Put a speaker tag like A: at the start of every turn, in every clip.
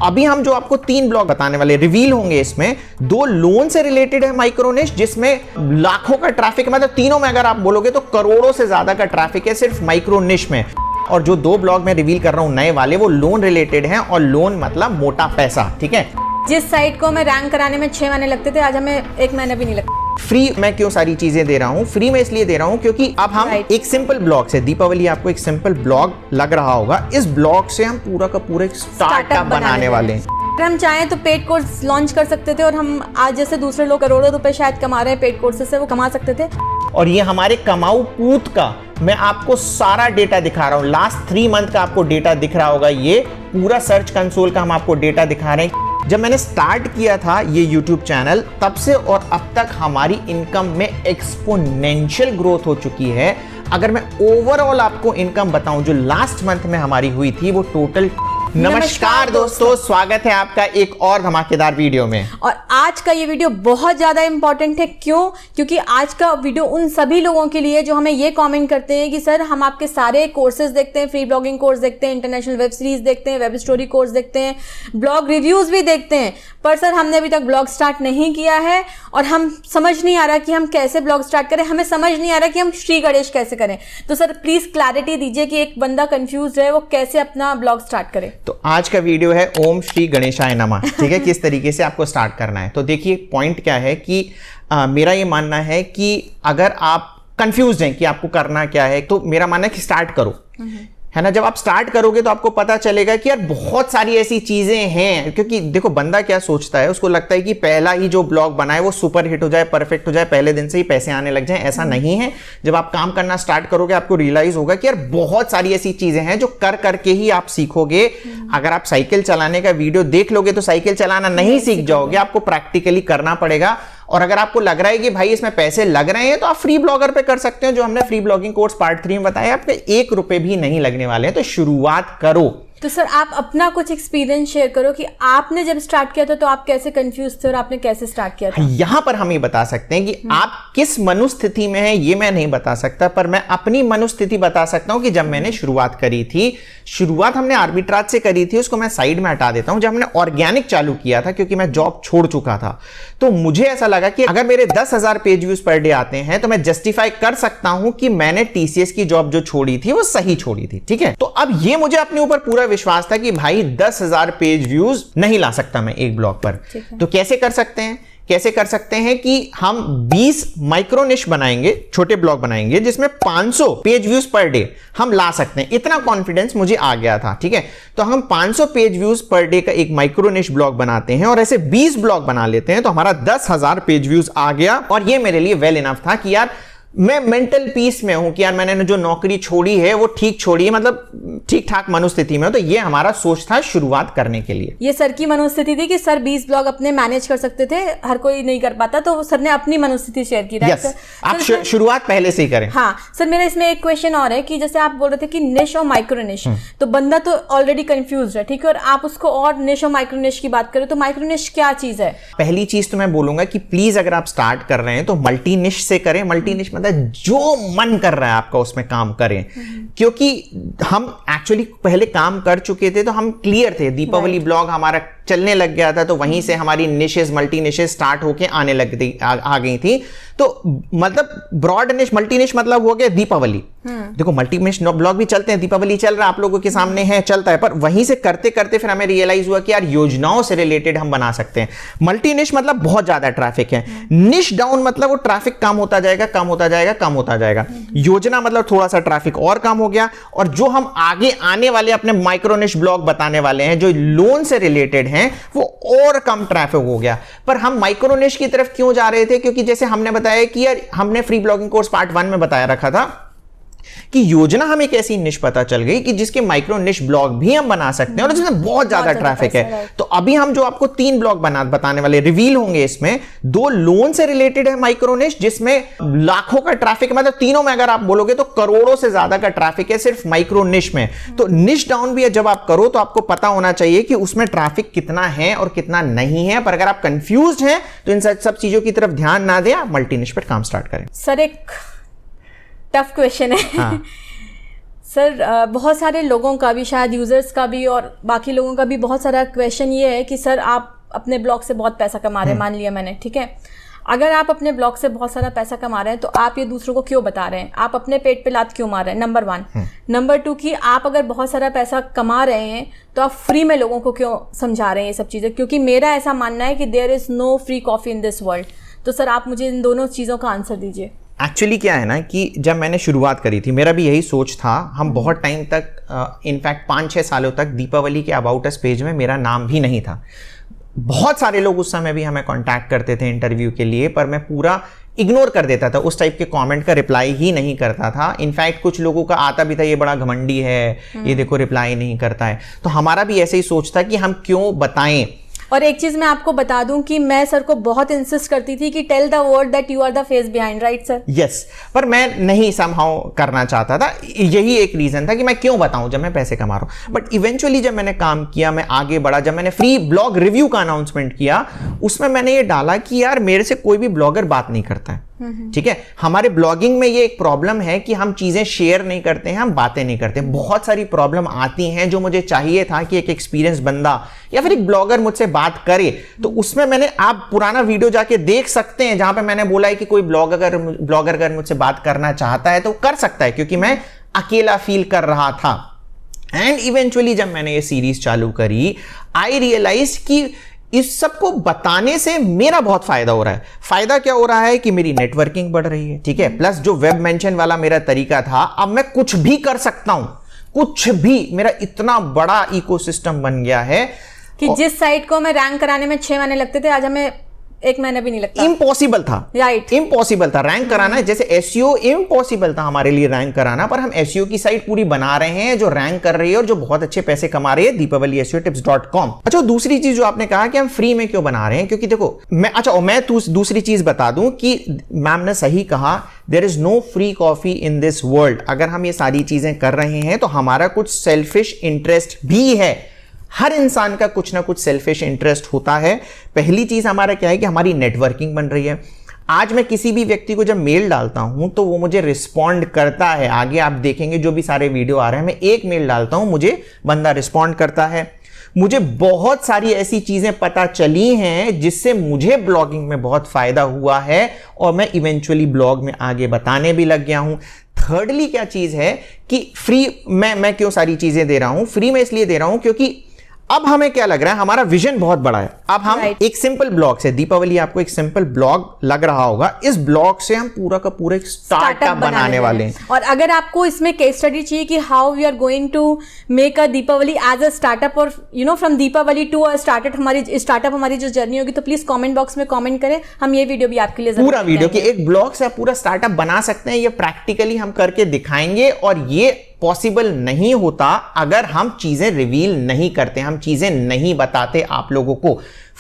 A: अभी हम जो आपको 3 ब्लॉग बताने वाले रिवील होंगे, इसमें 2 लोन से रिलेटेड है माइक्रो निश, जिसमें लाखों का ट्रैफिक, मतलब तीनों में अगर आप बोलोगे तो करोड़ों से ज्यादा का ट्रैफिक है सिर्फ माइक्रो निश में। और जो 2 ब्लॉग मैं रिवील कर रहा हूं नए वाले, वो लोन रिलेटेड हैं, और लोन मतलब मोटा पैसा, ठीक है।
B: जिस साइट को हमें रैंक कराने में 6 महीने लगते थे, आज हमें 1 महीना भी नहीं लगता।
A: फ्री मैं क्यों सारी चीजें दे रहा हूं? फ्री में इसलिए दे रहा हूं क्योंकि अब हम एक सिंपल ब्लॉग से, दीपावली आपको एक सिंपल ब्लॉग लग रहा होगा, इस ब्लॉग से हम पूरा का पूरा एक स्टार्टअप बनाने वाले हैं।
B: अगर हम चाहें तो पेड कोर्स लॉन्च कर सकते थे, और हम आज जैसे दूसरे लोग करोड़ों रुपए शायद कमा रहे हैं पेड कोर्सेज से, वो कमा सकते थे।
A: और ये हमारे कमाऊ पूत का मैं आपको सारा डेटा दिखा रहा हूं। लास्ट 3 मंथ का आपको डेटा दिख रहा होगा, ये पूरा सर्च कंसोल का हम आपको डेटा दिखा रहे हैं। जब मैंने स्टार्ट किया था ये YouTube चैनल, तब से और अब तक हमारी इनकम में एक्सपोनेंशियल ग्रोथ हो चुकी है। अगर मैं ओवरऑल आपको इनकम बताऊं जो लास्ट मंथ में हमारी हुई थी, वो टोटल। नमस्कार दोस्तों, स्वागत है आपका एक और धमाकेदार वीडियो में।
B: और आज का ये वीडियो बहुत ज्यादा इंपॉर्टेंट है। क्यों? क्योंकि आज का वीडियो उन सभी लोगों के लिए जो हमें ये कमेंट करते हैं कि सर हम आपके सारे कोर्सेज देखते हैं, फ्री ब्लॉगिंग कोर्स देखते हैं, इंटरनेशनल वेब सीरीज देखते हैं, वेब स्टोरी कोर्स देखते हैं, ब्लॉग रिव्यूज भी देखते हैं, पर सर हमने अभी तक ब्लॉग स्टार्ट नहीं किया है और हम समझ नहीं आ रहा कि हम कैसे ब्लॉग स्टार्ट करें, हमें समझ नहीं आ रहा कि हम श्री गणेश कैसे करें। तो सर प्लीज क्लैरिटी दीजिए कि एक बंदा कंफ्यूज है, वो कैसे अपना ब्लॉग स्टार्ट करे।
A: तो आज का वीडियो है ओम श्री गणेशाय नमः, ठीक है। किस तरीके से आपको स्टार्ट करना है। तो देखिए पॉइंट क्या है कि मेरा ये मानना है कि अगर आप कंफ्यूज हैं कि आपको करना क्या है, तो मेरा मानना है कि स्टार्ट करो, है ना। जब आप स्टार्ट करोगे तो आपको पता चलेगा कि यार बहुत सारी ऐसी चीजें हैं। क्योंकि देखो बंदा क्या सोचता है, उसको लगता है कि पहला ही जो ब्लॉग बनाए वो सुपर हिट हो जाए, परफेक्ट हो जाए, पहले दिन से ही पैसे आने लग जाएं। ऐसा नहीं है। जब आप काम करना स्टार्ट करोगे आपको रियलाइज होगा कि यार बहुत सारी ऐसी चीजें हैं जो कर करके ही आप सीखोगे। अगर आप साइकिल चलाने का वीडियो देख लोगे तो साइकिल चलाना नहीं सीख जाओगे, आपको प्रैक्टिकली करना पड़ेगा। और अगर आपको लग रहा है कि भाई इसमें पैसे लग रहे हैं, तो आप फ्री ब्लॉगर पे कर सकते हो, जो हमने फ्री ब्लॉगिंग कोर्स पार्ट 3 में बताया। आपके 1 रुपए भी नहीं लगने वाले हैं, तो शुरुआत करो।
B: तो सर आप अपना कुछ एक्सपीरियंस शेयर करो कि आपने जब स्टार्ट किया था तो आप कैसे कंफ्यूज थे और आपने कैसे स्टार्ट किया था।
A: यहां पर हम ये बता सकते हैं कि आप किस मनुस्थिति में हैं, ये मैं नहीं बता सकता, पर मैं अपनी मनुस्थिति बता सकता हूं कि जब मैंने शुरुआत करी थी, शुरुआत हमने आर्बिट्राज से करी थी, उसको मैं साइड में हटा देता हूं। जब हमने ऑर्गेनिक चालू किया था, क्योंकि मैं जॉब छोड़ चुका था, तो मुझे ऐसा लगा कि अगर मेरे 10,000 पेज व्यूज पर डे आते हैं तो मैं जस्टिफाई कर सकता हूं कि मैंने TCS की जॉब जो छोड़ी थी वो सही छोड़ी थी, ठीक है। तो अब ये मुझे अपने ऊपर पूरा विश्वास था कि भाई 10,000 पेज व्यूज नहीं ला सकता मैं एक ब्लॉग पर। तो कैसे कर सकते हैं? कैसे कर सकते हैं कि हम 20 माइक्रो निश बनाएंगे, छोटे ब्लॉग बनाएंगे, जिसमें 500 पेज व्यूज पर डे हम ला सकते हैं। इतना कॉन्फिडेंस मुझे आ गया था, ठीक है। तो हम 500 पेज व्यूज पर डे का एक माइक्रो निश ब्लॉग बनाते हैं और ऐसे 20 ब्लॉग बना लेते हैं, तो हमारा 10,000 पेज व्यूज आ गया। और ये मेरे लिए वेल इनफ था कि यार मैं मेंटल पीस में हूं कि यार मैंने जो नौकरी छोड़ी है वो ठीक छोड़ी है, मतलब ठीक ठाक मनोस्थिति में हो। तो ये हमारा सोच था शुरुआत करने के लिए।
B: ये सर की मनोस्थिति थी कि सर 20 ब्लॉग अपने मैनेज कर सकते थे, हर कोई नहीं कर पाता, तो सर ने अपनी मनोस्थिति शेयर की।
A: yes, आप शुरुआत पहले से ही करें।
B: हाँ सर, मेरा इसमें एक क्वेश्चन और है कि जैसे आप बोल रहे थे कि निश और माइक्रो निश, तो बंदा तो ऑलरेडी कंफ्यूज है, ठीक है, और आप उसको और निश और माइक्रो निश की बात करें तो माइक्रो निश क्या चीज है?
A: पहली चीज तो मैं बोलूंगा कि प्लीज अगर आप स्टार्ट कर रहे हैं तो मल्टी निश से करें। मल्टी निश मतलब जो मन कर रहा है आपका उसमें काम करें, क्योंकि हम एक्चुअली पहले काम कर चुके थे, तो हम क्लियर थे। दीपावली ब्लॉग हमारा चलने लग गया था, तो वहीं से हमारी निशेस, मल्टी निशेस स्टार्ट होके आने लग गई, आ गई थी। तो मतलब ब्रॉड निश, मल्टी निश मतलब हो गया दीपावली। देखो मल्टी निश ब्लॉग भी चलते हैं, दीपावली चल रहा है, आप लोगों के सामने है, चलता है, पर वहीं से करते करते फिर हमें रियलाइज हुआ कि यार योजनाओं से रिलेटेड हम बना सकते हैं। मल्टी निश मतलब बहुत ज्यादा ट्रैफिक है, निश डाउन मतलब वो ट्रैफिक कम होता जाएगा, कम होता जाएगा, कम होता जाएगा। योजना मतलब थोड़ा सा ट्रैफिक और कम हो गया। और जो हम आगे आने वाले अपने माइक्रो निश ब्लॉग बताने वाले हैं जो लोन से रिलेटेड हैं, वो और कम ट्रैफिक हो गया। पर हम माइक्रो निश की तरफ क्यों जा रहे थे? क्योंकि जैसे हमने बताया कि यार हमने फ्री ब्लॉगिंग कोर्स पार्ट 1 में बताया रखा था कि योजना हमें एक ऐसी निश पता चल गई कि जिसके माइक्रो निश ब्लॉग भी हम बना सकते हैं और जिसमें बहुत ज्यादा ट्रैफिक है। तो अभी हम जो आपको 3 ब्लॉग बताने वाले रिवील होंगे, इसमें 2 लोन से रिलेटेड है माइक्रो निश, जिसमें लाखों का ट्रैफिक, मतलब तीनों में अगर आप बोलोगे तो करोड़ों से ज्यादा का ट्रैफिक है सिर्फ माइक्रो निश में। तो निश डाउन भी जब आप करो तो आपको पता होना चाहिए कि उसमें ट्रैफिक कितना है और कितना नहीं है। पर अगर आप कंफ्यूज हैं तो इन सब चीजों की तरफ ध्यान ना दें, आप मल्टी निश पर काम स्टार्ट करें।
B: सर एक टफ क्वेश्चन है। हाँ। सर बहुत सारे लोगों का भी, शायद यूजर्स का भी और बाकी लोगों का भी बहुत सारा क्वेश्चन ये है कि सर आप अपने ब्लॉग से बहुत पैसा कमा रहे हैं, मान लिया मैंने, ठीक है, अगर आप अपने ब्लॉग से बहुत सारा पैसा कमा रहे हैं तो आप ये दूसरों को क्यों बता रहे हैं, आप अपने पेट पे लात क्यों मार रहे हैं, नंबर 1। नंबर 2 कि आप अगर बहुत सारा पैसा कमा रहे हैं तो आप फ्री में लोगों को क्यों समझा रहे हैं ये सब चीज़ें, क्योंकि मेरा ऐसा मानना है कि there is no free coffee in this world. तो सर आप मुझे इन दोनों चीज़ों का आंसर दीजिए।
A: एक्चुअली क्या है ना कि जब मैंने शुरुआत करी थी मेरा भी यही सोच था, हम बहुत टाइम तक इनफैक्ट 5-6 सालों तक दीपावली के अबाउट अस पेज में मेरा नाम भी नहीं था। बहुत सारे लोग उस समय भी हमें कांटेक्ट करते थे इंटरव्यू के लिए, पर मैं पूरा इग्नोर कर देता था, उस टाइप के कमेंट का रिप्लाई ही नहीं करता था। इनफैक्ट कुछ लोगों का आता भी था, ये बड़ा घमंडी है, ये देखो रिप्लाई नहीं करता है। तो हमारा भी ऐसे ही सोच था कि हम क्यों बताएं।
B: और एक चीज मैं आपको बता दूं कि मैं सर को बहुत इंसिस्ट करती थी कि tell the world that you are the face behind, right sir?
A: Yes, पर मैं नहीं समहाउ करना चाहता था। यही एक रीजन था कि मैं क्यों बताऊं जब मैं पैसे कमा रहा हूं। बट इवेंचुअली जब मैंने काम किया, मैं आगे बढ़ा, जब मैंने फ्री ब्लॉग रिव्यू का अनाउंसमेंट किया, उसमें मैंने ये डाला कि यार मेरे से कोई भी ब्लॉगर बात नहीं करता है, ठीक है। हमारे ब्लॉगिंग में ये एक प्रॉब्लम है कि हम चीजें शेयर नहीं करते हैं, हम बातें नहीं करते। बहुत सारी प्रॉब्लम आती हैं जो मुझे चाहिए था कि एक एक्सपीरियंस बंदा या फिर एक ब्लॉगर मुझसे बात करे। तो उसमें मैंने, आप पुराना वीडियो जाके देख सकते हैं जहां पे मैंने बोला है कि कोई ब्लॉगर अगर मुझसे बात करना चाहता है तो कर सकता है, क्योंकि मैं अकेला फील कर रहा था। एंड इवेंचुअली जब मैंने ये सीरीज चालू करी, आई रियलाइज कि इस सबको बताने से मेरा बहुत फायदा हो रहा है। फायदा क्या हो रहा है कि मेरी नेटवर्किंग बढ़ रही है, ठीक है। प्लस जो वेब मेंशन वाला मेरा तरीका था, अब मैं कुछ भी कर सकता हूं, कुछ भी। मेरा इतना बड़ा इकोसिस्टम बन गया है
B: कि जिस साइट को मैं रैंक कराने में 6 महीने लगते थे, आज हमें 1 महीना भी नहीं लगता।
A: इम्पॉसिबल था,
B: राइट,
A: इम्पॉसिबल था रैंक कराना। जैसे एसईओ इम्पॉसिबल था हमारे लिए रैंक कराना, पर हम एसईओ की साइट पूरी बना रहे हैं जो रैंक कर रही है और जो बहुत अच्छे पैसे कमा रही है, deepavaliSEOtips.com। अच्छा, दूसरी चीज जो आपने कहा कि हम फ्री में क्यों बना रहे हैं, क्योंकि देखो मैं दूसरी चीज बता दूं कि मैम ने सही कहा, there is no free coffee in this world. अगर हम ये सारी चीजें कर रहे हैं तो हमारा कुछ सेल्फिश इंटरेस्ट भी है। हर इंसान का कुछ ना कुछ सेल्फिश इंटरेस्ट होता है। पहली चीज हमारा क्या है कि हमारी नेटवर्किंग बन रही है। आज मैं किसी भी व्यक्ति को जब मेल डालता हूं तो वो मुझे रिस्पॉन्ड करता है। आगे आप देखेंगे जो भी सारे वीडियो आ रहे हैं, मैं एक मेल डालता हूं, मुझे बंदा रिस्पॉन्ड करता है। मुझे बहुत सारी ऐसी चीजें पता चली हैं जिससे मुझे ब्लॉगिंग में बहुत फायदा हुआ है और मैं इवेंचुअली ब्लॉग में आगे बताने भी लग गया हूं। थर्डली क्या चीज है कि फ्री मैं क्यों सारी चीजें दे रहा हूं? फ्री में इसलिए दे रहा हूं क्योंकि अब हमें क्या लग रहा है, हमारा विजन बहुत बड़ा है। अब हम एक सिंपल ब्लॉग से, दीपावली आपको एक सिंपल ब्लॉग लग रहा होगा, इस ब्लॉग से हम पूरा का पूरा एक स्टार्टअप बनाने वाले हैं।
B: और अगर आपको इसमें केस स्टडी चाहिए कि how we are going to make a Deepawali as a startup, और you know from Deepawali to a startup, हमारी जो जर्नी होगी, तो प्लीज कमेंट बॉक्स में कमेंट करें, हम ये वीडियो भी आपके लिए
A: पूरा वीडियो कि एक ब्लॉग से आप पूरा स्टार्टअप बना सकते हैं। ये प्रैक्टिकली हम करके दिखाएंगे और ये पॉसिबल नहीं होता अगर हम चीजें रिवील नहीं करते, हम चीजें नहीं बताते आप लोगों को।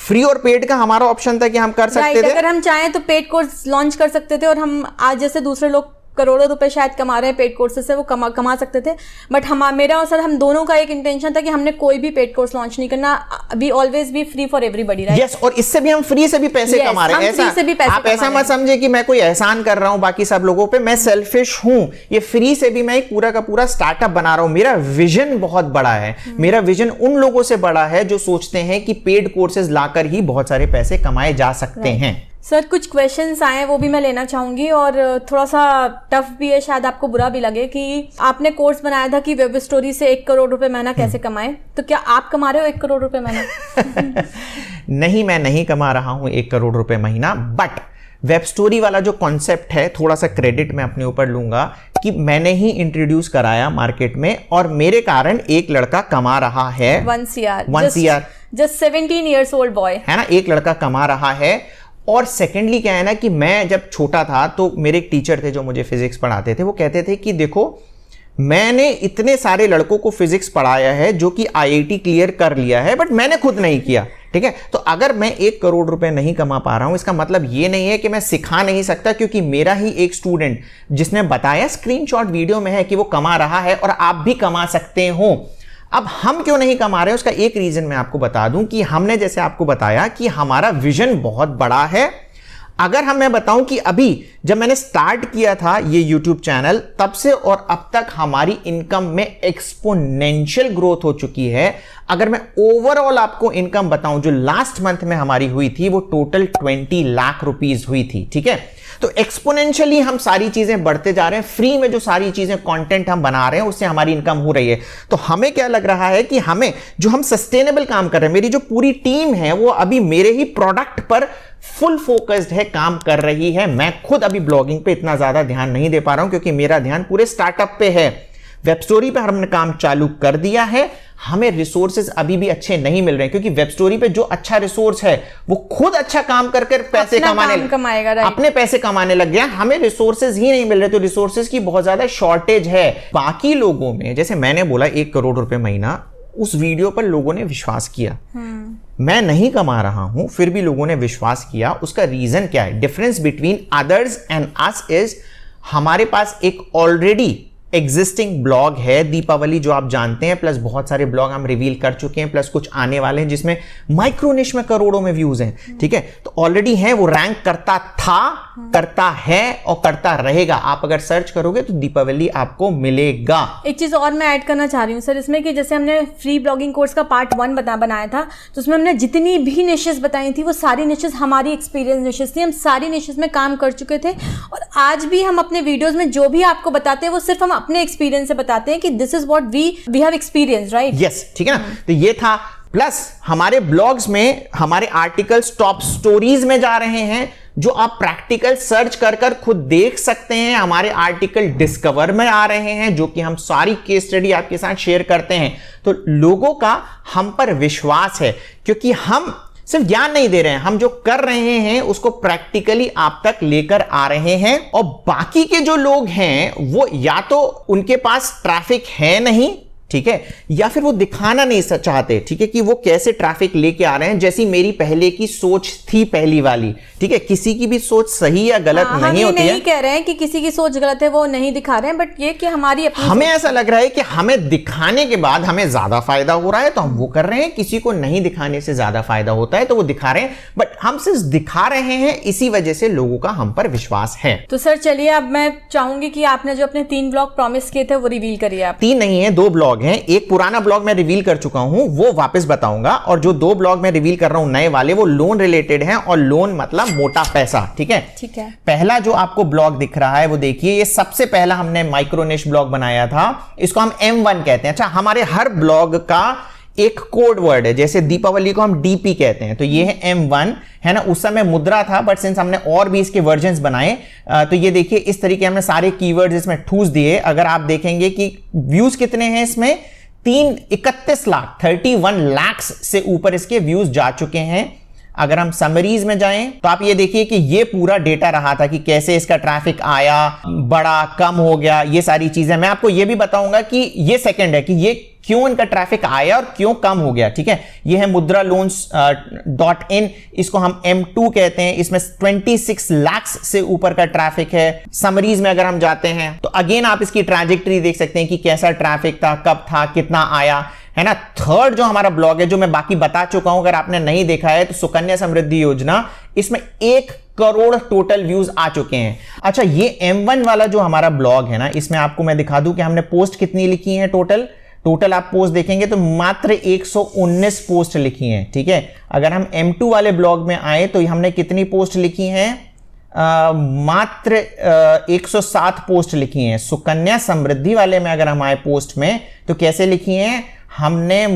A: फ्री और पेड का हमारा ऑप्शन था कि हम कर सकते थे।
B: अगर हम चाहें तो पेड कोर्स लॉन्च कर सकते थे, और हम आज जैसे दूसरे लोग करोड़ों रुपए शायद कमा रहे हैं पेड कोर्सेज से, वो कमा सकते थे। बट मेरा और सर, हम दोनों का एक इंटेंशन था कि हमने कोई भी पेड कोर्स लॉन्च नहीं करना। We always be free for everybody, right?
A: Yes, और इससे भी हम फ्री से भी पैसे कमा रहे हैं। आप ऐसा मत समझे कि मैं कोई एहसान कर रहा हूं बाकी सब लोगों पे। मैं सेल्फिश हूं, ये फ्री से भी मैं एक पूरा का पूरा स्टार्टअप बना रहा हूं। मेरा विजन बहुत बड़ा है। मेरा विजन उन लोगों से बड़ा है जो सोचते हैं कि पेड कोर्सेज लाकर ही बहुत सारे पैसे कमाए जा सकते हैं।
B: सर कुछ क्वेश्चंस आए हैं, वो भी मैं लेना चाहूंगी, और थोड़ा सा टफ भी है, शायद आपको बुरा भी लगे कि आपने कोर्स बनाया था कि वेब स्टोरी से 1 करोड़ रुपए महीना कैसे कमाएं, तो क्या आप कमा रहे हो 1 करोड़ रुपए महीना?
A: नहीं, मैं नहीं कमा रहा हूं 1 करोड़ रुपए महीना, बट वेब स्टोरी वाला जो कॉन्सेप्ट है, थोड़ा सा क्रेडिट मैं अपने ऊपर लूंगा कि मैंने ही इंट्रोड्यूस कराया मार्केट में, और मेरे कारण एक लड़का कमा रहा है
B: 1 CR, just 17 years old boy,
A: है ना। एक लड़का कमा रहा है। और सेकेंडली क्या है ना कि मैं जब छोटा था तो मेरे एक टीचर थे जो मुझे फिजिक्स पढ़ाते थे, वो कहते थे कि देखो, मैंने इतने सारे लड़कों को फिजिक्स पढ़ाया है जो कि IIT क्लियर कर लिया है, बट मैंने खुद नहीं किया, ठीक है। तो अगर मैं 1 करोड़ रुपए नहीं कमा पा रहा हूं, इसका मतलब ये नहीं है कि मैं सिखा नहीं सकता, क्योंकि मेरा ही एक स्टूडेंट जिसने बताया, स्क्रीनशॉट वीडियो में है, कि वो कमा रहा है और आप भी कमा सकते हो। अब हम क्यों नहीं कमा रहे हैं, उसका एक रीजन मैं आपको बता दूं कि हमने जैसे आपको बताया कि हमारा विजन बहुत बड़ा है। अगर मैं बताऊं कि अभी जब मैंने स्टार्ट किया था ये YouTube चैनल, तब से और अब तक हमारी इनकम में एक्सपोनेंशियल ग्रोथ हो चुकी है। अगर मैं ओवरऑल आपको इनकम बताऊं जो लास्ट मंथ में हमारी हुई थी, वो टोटल 20 लाख रुपीस हुई थी। ठीक है, तो एक्सपोनेंशियली हम सारी चीजें बढ़ते जा रहे हैं। फ्री में जो सारी चीजें कंटेंट हम बना रहे हैं उससे हमारी इनकम हो रही है। तो हमें क्या लग रहा है कि हमें जो हम सस्टेनेबल काम कर रहे हैं, मेरी जो पूरी टीम है वो अभी मेरे ही प्रोडक्ट पर फुल फोकस्ड है, काम कर रही है। मैं खुद अभी ब्लॉगिंग पे इतना ज्यादा ध्यान नहीं दे पा रहा हूं क्योंकि मेरा ध्यान पूरे स्टार्टअप पे है। वेब स्टोरी पे हमने काम चालू कर दिया है, हमें रिसोर्सेज अभी भी अच्छे नहीं मिल रहे हैं क्योंकि वेब स्टोरी पे जो अच्छा रिसोर्स है वो खुद अच्छा काम कर पैसे
B: कमाएगा,
A: अपने पैसे कमाने लग गया। हमें रिसोर्सेज ही नहीं मिल रहे, तो रिसोर्सेज की बहुत ज्यादा शॉर्टेज है। बाकी लोगों में, जैसे मैंने बोला 1 करोड़ रुपए महीना, उस वीडियो पर लोगों ने विश्वास किया। मैं नहीं कमा रहा हूं फिर भी लोगों ने विश्वास किया। उसका रीजन क्या है? Difference between others and us is हमारे पास एक ऑलरेडी एग्जिस्टिंग ब्लॉग है दीपावली, जो आप जानते हैं, प्लस बहुत सारे ब्लॉग हम रिवील कर चुके हैं, प्लस कुछ आने वाले हैं जिसमें माइक्रो निश में करोड़ों में व्यूज हैं। ठीक है, तो ऑलरेडी है, वो रैंक करता था, करता है और करता रहेगा। आप अगर सर्च करोगे तो दीपावली आपको मिलेगा।
B: एक चीज और मैं ऐड करना चाह रही हूँ सर इसमें, कि जैसे हमने फ्री ब्लॉगिंग कोर्स का पार्ट 1 बनाया था, तो उसमें हमने जितनी भी निशेस बताई थी वो सारी निशेस हमारी एक्सपीरियंस निशेस थी। हम सारी निशेस में काम कर चुके थे और आज भी हम अपने वीडियोज में जो भी आपको बताते हैं वो सिर्फ हम अपने एक्सपीरियंस से बताते हैं कि this is what we have experience, right?
A: Yes, ठीक है ना। तो ये था, प्लस हमारे ब्लॉग्स में हमारे आर्टिकल्स टॉप स्टोरीज में जा रहे हैं, जो आप प्रैक्टिकल सर्च कर खुद देख सकते हैं। हमारे आर्टिकल डिस्कवर में आ रहे हैं, जो कि हम सारी केस स्टडी आपके साथ शेयर करते हैं। तो लोगों का हम पर विश्वास है क्योंकि हम सिर्फ ज्ञान नहीं दे रहे हैं, हम जो कर रहे हैं उसको प्रैक्टिकली आप तक लेकर आ रहे हैं। और बाकी के जो लोग हैं वो या तो उनके पास ट्रैफिक है नहीं, ठीक है, या फिर वो दिखाना नहीं चाहते, ठीक है, कि वो कैसे ट्रैफिक लेके आ रहे हैं। जैसी मेरी पहले की सोच थी, पहली वाली, ठीक है। किसी की भी सोच सही या गलत नहीं होती है।
B: नहीं कह रहे हैं कि किसी की सोच गलत है, वो नहीं दिखा रहे हैं, बट ये कि हमारी अपनी
A: हमें ऐसा लग रहा है कि हमें दिखाने के बाद हमें ज्यादा फायदा हो रहा है तो हम वो कर रहे हैं। किसी को नहीं दिखाने से ज्यादा फायदा होता है तो वो दिखा रहे हैं, बट हम सिर्फ दिखा रहे हैं, इसी वजह से लोगों का हम पर विश्वास है।
B: तो सर चलिए, अब मैं चाहूंगी कि आपने जो अपने 3 ब्लॉग प्रॉमिस किए थे वो रिवील करिए आप।
A: 3 नहीं है, 2 ब्लॉग हैं। एक पुराना ब्लॉग मैं रिवील कर चुका हूं, वो वापस बताऊंगा, और जो 2 ब्लॉग मैं रिवील कर रहा हूं नए वाले, वो लोन रिलेटेड हैं, और लोन मतलब मोटा पैसा, ठीक है।
B: ठीक है।
A: पहला जो आपको ब्लॉग दिख रहा है वो देखिए, ये सबसे पहला हमने माइक्रोनिश ब्लॉग बनाया था, इसको हम M1 कहते हैं। अच्छा, हमारे हर ब्लॉग का एक कोड वर्ड है, जैसे दीपावली को हम DP कहते हैं, तो ये है M1, है ना। उस समय मुद्रा था, बट सिंस हमने और भी इसके वर्जन्स बनाए, तो ये देखिए इस तरीके हमने सारे कीवर्ड्स इसमें ठूस दिए। अगर आप देखेंगे कि व्यूज कितने हैं इसमें, 31 लाख 31 लाख से ऊपर इसके व्यूज जा चुके हैं। अगर हम समरीज में जाएं तो आप ये देखिए कि ये पूरा डेटा रहा था कि कैसे इसका ट्रैफिक आया, बड़ा कम हो गया, ये सारी चीजें मैं आपको ये भी बताऊंगा कि ये सेकंड है कि ये क्यों इनका ट्रैफिक आया और क्यों कम हो गया, ठीक है। ये है मुद्रा loans.in, इसको हम M2 कहते हैं। इसमें 26 लाख से ऊपर का ट्रैफिक है। समरीज में अगर हम जाते हैं तो अगेन आप इसकी ट्रैजेक्टरी देख सकते हैं कि कैसा ट्रैफिक था, कब था, कितना आया, है ना। थर्ड जो हमारा ब्लॉग है, जो मैं बाकी बता चुका हूं, अगर आपने नहीं देखा है तो सुकन्या समृद्धि योजना, इसमें 1 करोड़ टोटल व्यूज आ चुके हैं। अच्छा, ये M1 वाला जो हमारा ब्लॉग है ना, इसमें आपको मैं दिखा दूं कि हमने पोस्ट कितनी लिखी है। टोटल आप पोस्ट देखेंगे तो मात्र 119 पोस्ट लिखी हैं, ठीक है। अगर हम M2 वाले ब्लॉग में आए तो हमने कितनी पोस्ट लिखी हैं, मात्र 107 पोस्ट लिखी हैं। सुकन्या समृद्धि वाले में अगर हम आए पोस्ट में तो कैसे लिखी हैं, हमने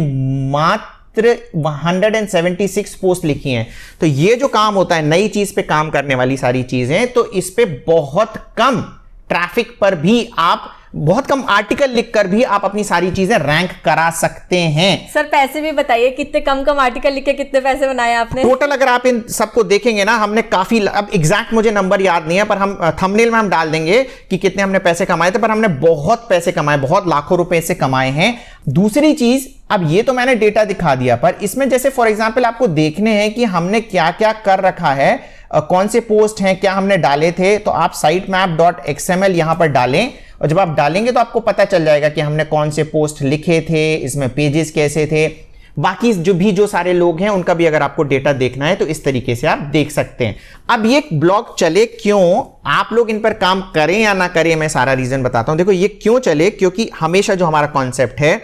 A: मात्र 176 पोस्ट लिखी हैं। तो ये जो काम होता है, नई चीज पे काम करने वाली सारी चीजें, तो इस पे बहुत कम ट्रैफिक पर भी आप, बहुत कम आर्टिकल लिखकर भी आप अपनी सारी चीजें रैंक करा सकते हैं।
B: सर पैसे भी बताइए, कितने कम आर्टिकल लिख के कितने पैसे बनाए आपने?
A: टोटल अगर आप इन सबको देखेंगे ना, हमने काफी, अब एग्जैक्ट मुझे नंबर याद नहीं है, पर हम थंबनेल में हम डाल देंगे कि कितने हमने पैसे कमाए थे, पर हमने बहुत पैसे कमाए, बहुत लाखों रुपए से कमाए हैं। दूसरी चीज, अब ये तो मैंने डेटा दिखा दिया, पर इसमें जैसे फॉर एग्जाम्पल आपको देखने हैं कि हमने क्या क्या कर रखा है, कौन से पोस्ट हैं, क्या हमने डाले थे, तो आप sitemap.xml यहां पर डालें, और जब आप डालेंगे तो आपको पता चल जाएगा कि हमने कौन से पोस्ट लिखे थे, इसमें पेजेस कैसे थे। बाकी जो सारे लोग हैं उनका भी अगर आपको डेटा देखना है तो इस तरीके से आप देख सकते हैं। अब ये ब्लॉग चले क्यों, आप लोग इन पर काम करें या ना करें, मैं सारा रीजन बताता हूं। देखो ये क्यों चले, क्योंकि हमेशा जो हमारा कॉन्सेप्ट है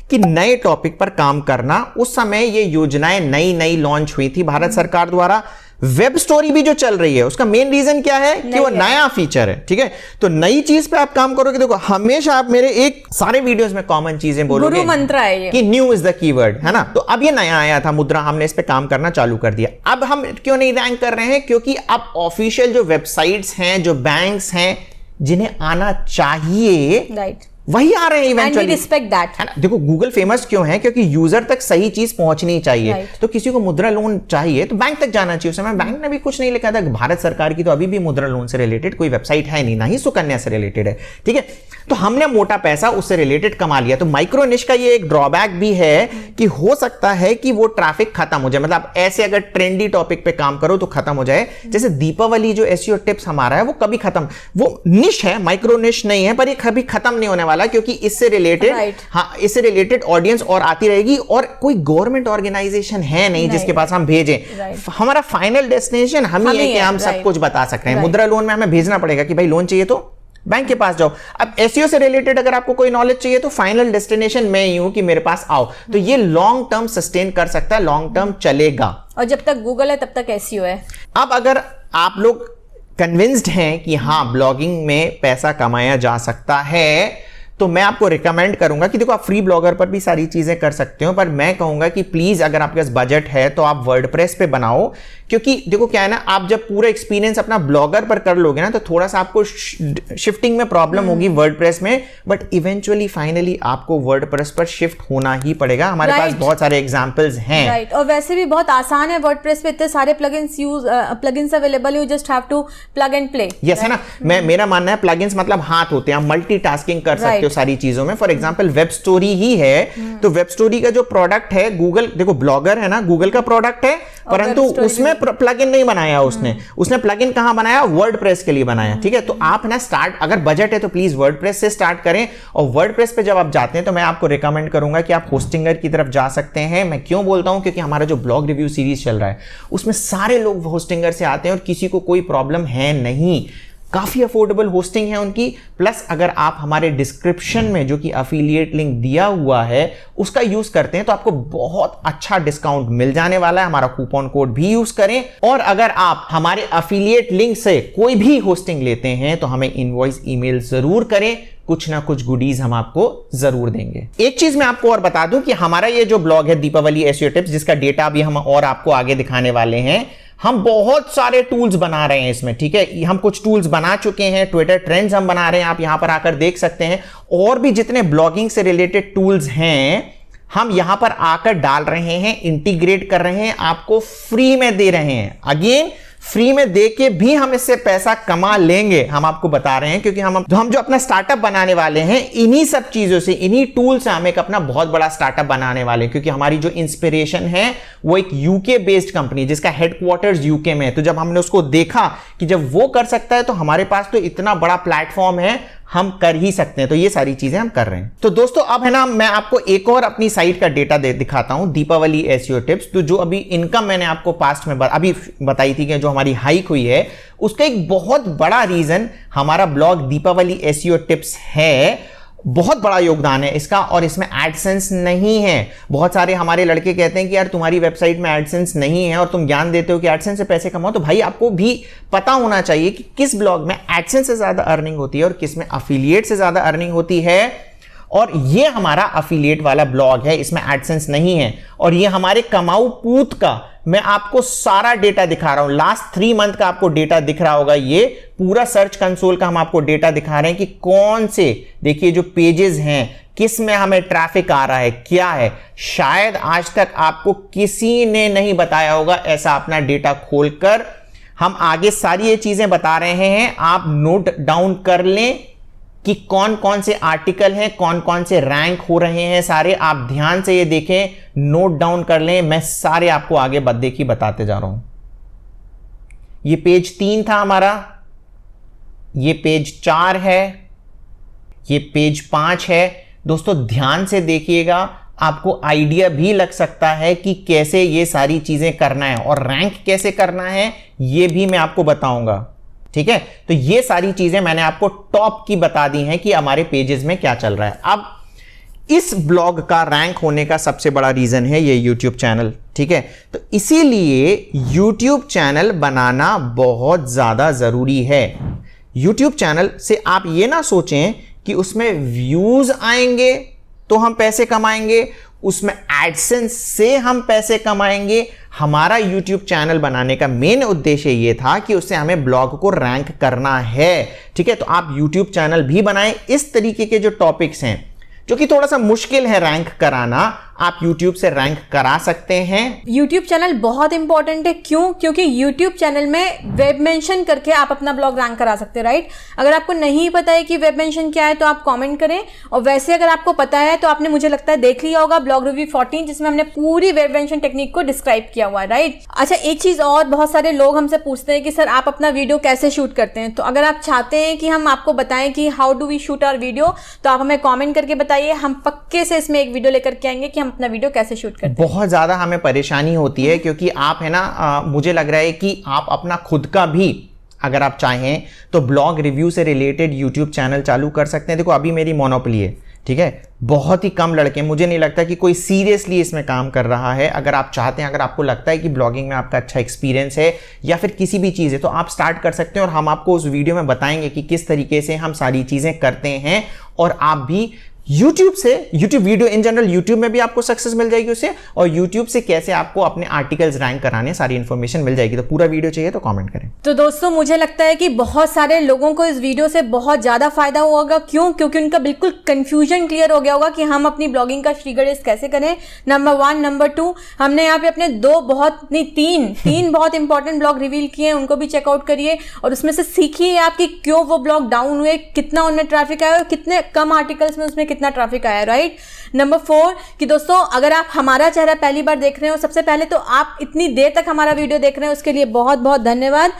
A: कि नए टॉपिक पर काम करना, उस समय ये योजनाएं नई नई लॉन्च हुई थी भारत सरकार द्वारा। वेब स्टोरी भी जो चल रही है उसका मेन रीजन क्या है कि वो नया फीचर है, ठीक है। तो नई चीज पे आप काम करोगे, देखो हमेशा आप मेरे एक सारे वीडियोस में कॉमन चीजें बोलोगे,
B: गुरु मंत्र है ये
A: कि न्यू इज द कीवर्ड, है ना। तो अब ये नया आया था मुद्रा, हमने इस पे काम करना चालू कर दिया। अब हम क्यों नहीं रैंक कर रहे हैं, क्योंकि अब ऑफिशियल जो वेबसाइट्स हैं, जो बैंक्स हैं, जिन्हें आना चाहिए,
B: राइट,
A: वही आ रहे हैं इवेंचुअली।
B: रिस्पेक्ट दैट,
A: है ना। देखो गूगल फेमस क्यों है, क्योंकि यूजर तक सही चीज पहुंचनी चाहिए।
B: Right.
A: तो किसी को मुद्रा लोन चाहिए तो बैंक तक जाना चाहिए। उस समय बैंक ने भी कुछ नहीं लिखा था। भारत सरकार की तो अभी भी मुद्रा लोन से रिलेटेड कोई वेबसाइट है नहीं, ना ही सुकन्या से रिलेटेड है, ठीक है। तो हमने मोटा पैसा उससे रिलेटेड कमा लिया। तो माइक्रो निश का ये एक ड्रॉबैक भी है कि हो सकता है कि वो ट्रैफिक खत्म हो जाए, मतलब ऐसे अगर ट्रेंडी टॉपिक पे काम करो तो खत्म हो जाए। जैसे दीपावली जो एसईओ टिप्स हमारा है वो कभी खत्म, वो निश है, माइक्रो निश नहीं है, पर ये कभी खत्म नहीं होने वाला, क्योंकि इससे रिलेटेड हाँ, इससे रिलेटेड ऑडियंस और आती रहेगी। और कोई गवर्नमेंट ऑर्गेनाइजेशन है नहीं जिसके पास हम भेजें। हमारा फाइनल डेस्टिनेशन हम ही है कि हम सब कुछ बता सकते हैं। मुद्रा लोन में हमें भेजना पड़ेगा कि भाई लोन चाहिए तो बैंक के पास जाओ। अब एसईओ से रिलेटेड अगर आपको कोई नॉलेज चाहिए तो फाइनल डेस्टिनेशन मैं ही हूं कि मेरे पास आओ। तो ये लॉन्ग टर्म सस्टेन कर सकता है, लॉन्ग टर्म चलेगा।
B: और जब तक गूगल है तब तक एसईओ है।
A: अब अगर आप लोग कन्विंस्ड हैं कि हाँ ब्लॉगिंग में पैसा कमाया जा सकता है, तो मैं आपको रिकमेंड करूंगा कि देखो आप फ्री ब्लॉगर पर भी सारी चीजें कर सकते हो, पर मैं कहूंगा कि प्लीज अगर आपके पास बजट है तो आप वर्डप्रेस पे बनाओ। क्योंकि देखो क्या है ना, आप जब पूरा एक्सपीरियंस अपना ब्लॉगर पर कर लोगे ना तो थोड़ा सा आपको शिफ्टिंग में प्रॉब्लम होगी वर्डप्रेस में, बट इवेंचुअली फाइनली आपको वर्डप्रेस पर शिफ्ट होना ही पड़ेगा। हमारे पास बहुत सारे एग्जांपल्स हैं।
B: राइट, और वैसे भी बहुत आसान है वर्डप्रेस पे, इतने सारे plugins available, you just have to plug and play.
A: Yes, है ना। मेरा मानना है प्लगइन्स मतलब हाथ होते हैं, आप मल्टीटास्किंग कर सकते हो सारी चीजों में। फॉर एग्जांपल वेब स्टोरी ही है, तो वेब स्टोरी का जो प्रोडक्ट है, गूगल देखो ब्लॉगर है ना, गूगल का प्रोडक्ट है, परंतु उसमें प्लगइन नहीं बनाया उसने प्लगइन कहां बनाया, वर्डप्रेस के लिए बनाया, ठीक है। तो आप ना स्टार्ट, अगर बजट है तो प्लीज वर्डप्रेस से स्टार्ट करें। और वर्डप्रेस पे जब आप जाते हैं तो मैं आपको रिकमेंड करूंगा कि आप होस्टिंगर की तरफ जा सकते हैं। मैं क्यों बोलता हूं, क्योंकि हमारा जो ब्लॉग रिव्यू सीरीज चल रहा है उसमें सारे लोग होस्टिंगर से आते हैं और किसी को कोई प्रॉब्लम है नहीं। काफी अफोर्डेबल होस्टिंग है उनकी। प्लस अगर आप हमारे डिस्क्रिप्शन में जो कि अफिलिएट लिंक दिया हुआ है उसका यूज करते हैं तो आपको बहुत अच्छा डिस्काउंट मिल जाने वाला है। हमारा कूपन कोड भी यूज करें। और अगर आप हमारे अफिलिएट लिंक से कोई भी होस्टिंग लेते हैं तो हमें इनवॉइस ईमेल जरूर करें, कुछ ना कुछ गुडीज हम आपको जरूर देंगे। एक चीज मैं आपको और बता दूं कि हमारा ये जो ब्लॉग है दीपावली एसईओ टिप्स, जिसका डेटा भी हम और आपको आगे दिखाने वाले हैं, हम बहुत सारे टूल्स बना रहे हैं इसमें, ठीक है। हम कुछ टूल्स बना चुके हैं, ट्विटर ट्रेंड्स हम बना रहे हैं, आप यहां पर आकर देख सकते हैं। और भी जितने ब्लॉगिंग से रिलेटेड टूल्स हैं हम यहां पर आकर डाल रहे हैं, इंटीग्रेट कर रहे हैं, आपको फ्री में दे रहे हैं। अगेन फ्री में देके भी हम इससे पैसा कमा लेंगे, हम आपको बता रहे हैं, क्योंकि हम जो अपना स्टार्टअप बनाने वाले हैं इन्हीं सब चीजों से, इन्हीं टूल से हम एक अपना बहुत बड़ा स्टार्टअप बनाने वाले हैं। क्योंकि हमारी जो इंस्पिरेशन है वो एक यूके बेस्ड कंपनी जिसका हेडक्वार्टर्स यूके में है। तो जब हमने उसको देखा कि जब वो कर सकता है तो हमारे पास तो इतना बड़ा प्लेटफॉर्म है, हम कर ही सकते हैं। तो ये सारी चीजें हम कर रहे हैं। तो दोस्तों अब है ना, मैं आपको एक और अपनी साइट का डेटा दिखाता हूं, दीपावली एसईओ टिप्स। तो जो अभी इनकम मैंने आपको पास्ट में अभी बताई थी कि जो हमारी हाइक हुई है, उसका एक बहुत बड़ा रीजन हमारा ब्लॉग दीपावली एसईओ टिप्स है। बहुत बड़ा योगदान है इसका, और इसमें एडसेंस नहीं है। बहुत सारे हमारे लड़के कहते हैं कि यार तुम्हारी वेबसाइट में एडसेंस नहीं है और तुम ज्ञान देते हो कि एडसेंस से पैसे कमाओ। तो भाई आपको भी पता होना चाहिए कि किस ब्लॉग में एडसेंस से ज्यादा अर्निंग होती है और किस में अफिलिएट से ज्यादा अर्निंग होती है। और ये हमारा अफिलिएट वाला ब्लॉग है, इसमें एडसेंस नहीं है। और ये हमारे कमाऊ पूत का मैं आपको सारा डेटा दिखा रहा हूं। लास्ट 3 मंथ का आपको डेटा दिख रहा होगा, ये पूरा सर्च कंसोल का हम आपको डेटा दिखा रहे हैं कि कौन से, देखिए जो पेजेस हैं, किस में हमें ट्रैफिक आ रहा है, क्या है। शायद आज तक आपको किसी ने नहीं बताया होगा ऐसा अपना डेटा खोलकर। हम आगे सारी ये चीजें बता रहे हैं, आप नोट डाउन कर लें कि कौन कौन से आर्टिकल हैं, कौन कौन से रैंक हो रहे हैं, सारे आप ध्यान से ये देखें, नोट डाउन कर लें। मैं सारे आपको आगे देखी बताते जा रहा हूं। ये पेज 3 था हमारा, ये पेज 4 है, ये पेज 5 है। दोस्तों ध्यान से देखिएगा, आपको आइडिया भी लग सकता है कि कैसे ये सारी चीजें करना है और रैंक कैसे करना है ये भी मैं आपको बताऊंगा। ठीक है, तो ये सारी चीजें मैंने आपको टॉप की बता दी हैं कि हमारे पेजेस में क्या चल रहा है। अब इस ब्लॉग का रैंक होने का सबसे बड़ा रीजन है ये YouTube चैनल। ठीक है, तो इसीलिए YouTube चैनल बनाना बहुत ज्यादा जरूरी है। YouTube चैनल से आप ये ना सोचें कि उसमें व्यूज आएंगे तो हम पैसे कमाएंगे, उसमें एडसेंस से हम पैसे कमाएंगे। हमारा YouTube चैनल बनाने का मेन उद्देश्य ये था कि उससे हमें ब्लॉग को रैंक करना है। ठीक है, तो आप YouTube चैनल भी बनाएं। इस तरीके के जो टॉपिक्स हैं जो कि थोड़ा सा मुश्किल है रैंक कराना, आप YouTube से रैंक करा सकते हैं।
B: YouTube चैनल बहुत इंपॉर्टेंट है। क्यों? क्योंकि YouTube चैनल में वेब मेंशन करके आप अपना ब्लॉग रैंक करा सकते हैं, राइट। अगर आपको नहीं पता है कि वेब मेंशन क्या है तो आप कमेंट करें, और वैसे अगर आपको पता है तो आपने, मुझे लगता है, देख लिया होगा ब्लॉग रिव्यू 14 जिसमें हमने पूरी वेब मेंशन टेक्निक को डिस्क्राइब किया हुआ है, राइट। अच्छा, एक चीज और, बहुत सारे लोग हमसे पूछते हैं कि सर आप अपना वीडियो कैसे शूट करते हैं। तो अगर आप चाहते हैं कि हम आपको बताएं कि how do we shoot our video, तो आप हमें कॉमेंट करके बताइए। हम पक्के से इसमें एक वीडियो लेकर के आएंगे कि हम अपना वीडियो कैसे शूट करते हैं।
A: बहुत ज्यादा हमें परेशानी होती है क्योंकि आप है ना, मुझे लग रहा है कि आप अपना खुद का भी अगर आप चाहें तो ब्लॉग रिव्यू से रिलेटेड YouTube चैनल चालू कर सकते हैं। देखो अभी मेरी मोनोपोली है, ठीक है, बहुत ही कम लड़के, मुझे नहीं लगता कि कोई सीरियसली इसमें काम कर रहा है। अगर आप चाहते हैं, अगर आपको लगता है कि ब्लॉगिंग में आपका अच्छा एक्सपीरियंस है या फिर किसी भी चीज़ है, तो आप स्टार्ट कर सकते हैं और हम आपको उस वीडियो में बताएंगे कि किस तरीके से हम सारी चीज़ें करते हैं। और आप भी YouTube से, YouTube video in general, YouTube में भी आपको सक्सेस मिल जाएगी उससे, और YouTube से कैसे आपको अपने आर्टिकल्स रैंक कराने, सारी इन्फॉर्मेशन मिल जाएगी। तो पूरा वीडियो चाहिए तो कमेंट करें।
B: तो दोस्तों, मुझे लगता है कि बहुत सारे लोगों को इस वीडियो से बहुत ज्यादा फायदा हुआ होगा। क्यों? क्योंकि उनका बिल्कुल कंफ्यूजन क्लियर हो गया होगा कि हम अपनी ब्लॉगिंग का श्रीगणेश कैसे करें। नंबर 1, नंबर 2, हमने यहाँ पे अपने तीन बहुत इंपॉर्टेंट ब्लॉग रिवील किए हैं, उनको भी चेकआउट करिए और उसमें से सीखिए आप कि क्यों वो ब्लॉग डाउन हुए, कितना उनमें ट्रैफिक आया और कितने कम आर्टिकल्स में उसमें कितना ट्रैफिक आया, राइट। नंबर 4 कि दोस्तों, अगर आप हमारा चेहरा पहली बार देख रहे हो, सबसे पहले तो आप इतनी देर तक हमारा वीडियो देख रहे हैं, उसके लिए बहुत बहुत धन्यवाद।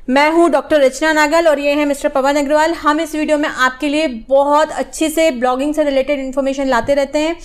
B: मैं हूं डॉक्टर रचना नागल और ये है मिस्टर पवन अग्रवाल। हम इस वीडियो में आपके लिए बहुत अच्छी से ब्लॉगिंग से रिलेटेड इन्फॉर्मेशन लाते रहते हैं।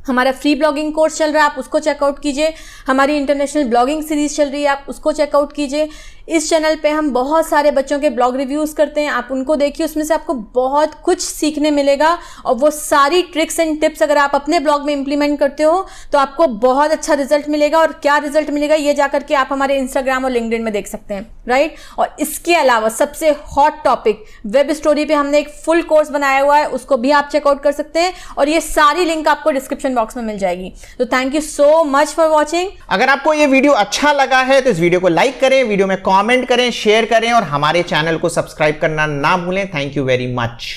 B: हमारा फ्री ब्लॉगिंग कोर्स चल रहा है, आप उसको चेकआउट कीजिए। हमारी इंटरनेशनल ब्लॉगिंग सीरीज चल रही है, आप उसको चेकआउट कीजिए। इस चैनल पे हम बहुत सारे बच्चों के ब्लॉग रिव्यूज़ करते हैं, आप उनको देखिए, उसमें से आपको बहुत कुछ सीखने मिलेगा। और वो सारी ट्रिक्स एंड टिप्स अगर आप अपने ब्लॉग में इंप्लीमेंट करते हो तो आपको बहुत अच्छा रिजल्ट मिलेगा। और क्या रिजल्ट मिलेगा ये जाकर के आप हमारे इंस्टाग्राम और लिंक्डइन में देख सकते हैं, राइट। और इसके अलावा सबसे हॉट टॉपिक वेब स्टोरी पे हमने एक फुल कोर्स बनाया हुआ है, उसको भी आप चेकआउट कर सकते हैं और ये सारी लिंक आपको डिस्क्रिप्शन बॉक्स में मिल जाएगी। तो thank you so much for watching.
A: अगर आपको ये वीडियो अच्छा लगा है तो इस वीडियो को लाइक करें, वीडियो में कमेंट करें, शेयर करें और हमारे चैनल को सब्सक्राइब करना ना भूलें। Thank you very much.